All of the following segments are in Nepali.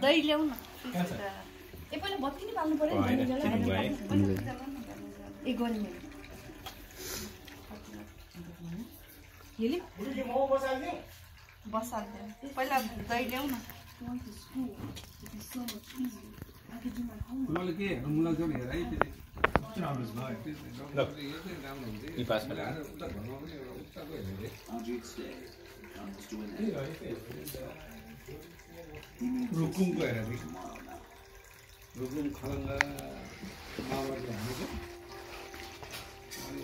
दही ल्याउ न ए पहिला बत्ती नि बाल्नु पर्यो नि ए गनी बसाल पहिला दही ल्याउ न मलाई के मलाई जोड हेर है रुकुमको हेर रुकुम खलङ्गा माओवादीले हानेको अनि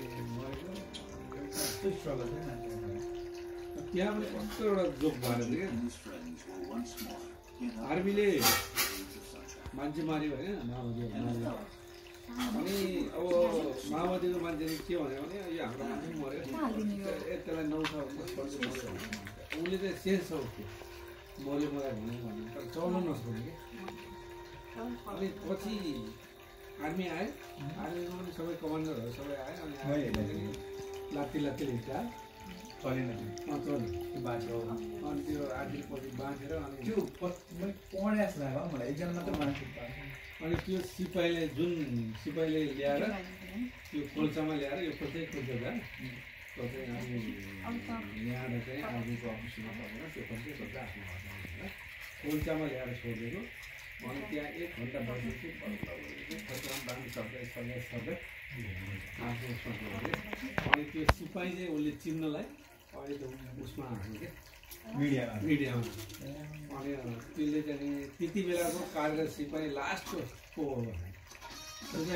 त्यहाँ पनि कस्तो एउटा जोक भएर थियो क्या आर्मीले मान्छे मार्यो होइन माओवादीहरू अनि अब माओवादीको मान्छेले के भन्यो भने यो हाम्रो मान्छे पनि मऱ्यो त्यसलाई 9 उसले चाहिँ सेन्स छ उसको मऱ्यो मलाई भन्यो तर चल्नु नसक्यो कि अनि पछि आर्मी आयो आर्मीमा पनि सबै कमान्डरहरू सबै आयो अनि लात्ती हिँड्दा चलेन चल्यो बाटो अनि त्यो आर्मीपछि बाँधेर अनि त्यो पढे जस्तो लाग्यो मलाई एकजना मात्र मान्छे अनि त्यो सिपाहीले ल्याएर त्यो खोल्सामा ल्याएर यो खोल्दै खोल्दा अनि ल्याएर चाहिँ आर्मीको अफिसमा लगेर त्यो खोल्दै खोल्दा आफ्नो घरमा खोल्सामा ल्याएर छोडेको अनि त्यहाँ 1 घन्टा बसेपछि खोल्सामा बाँध्नु सक्दै आफ्नो अनि त्यो सिपाही चाहिँ उसले चिन्नलाई अहिले त उसमा हाल्यो क्या मिडियामा अनि त्यसले चाहिँ त्यति बेलाको कार्यरत सिपाही लास्टको को हो भने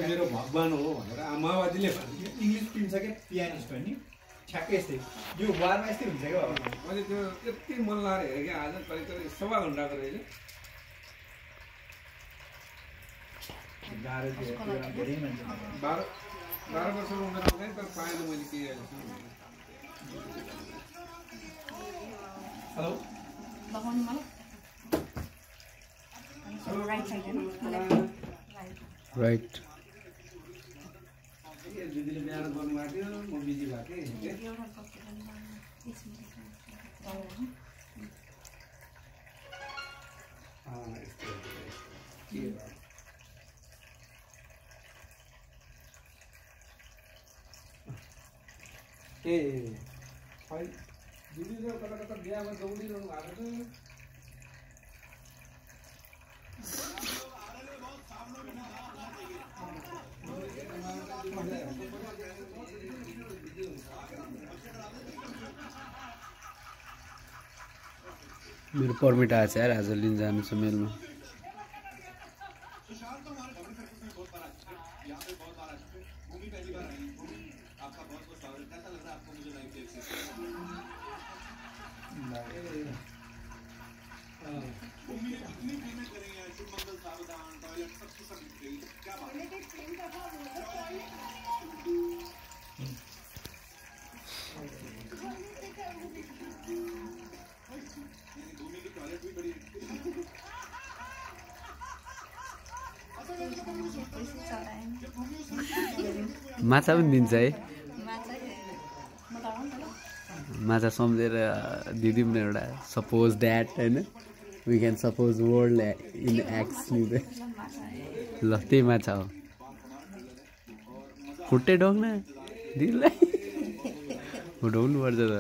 मेरो भगवान हो भनेर माओवादीले भन्यो इङ्ग्लिस पिन्छ क्या पियानिस्ट हो नि ठ्याक्कै यस्तै यो वारमा यस्तै हुन्छ क्या मैले त्यो यति मन लगाएर हेरेँ क्या आज करिब 1.5 घन्टाको रहेछ गाह्रो थियो धेरै मान्छे 12 वर्षको उमेर आउँदैन तर पाएन मैले के हेलो लगाउनु मलाई राइट साइड हैन राइट दिदीले बिहान गर्नुभएको थियो म बिजी भएको थिएँ दिदीले कता बिहामा दौडिरहनु भएको थियो मेरो पर्मिट आएछ यार आज लिन जानु छ मेलमा माछा पनि दिन्छ है माछा सम्झेर दिदी पनि एउटा सपोज द्याट होइन we can suppose world in x ल त्यही माछा हो खुट्टै ढोग्न दिदीलाई ढोग्नु पर्छ त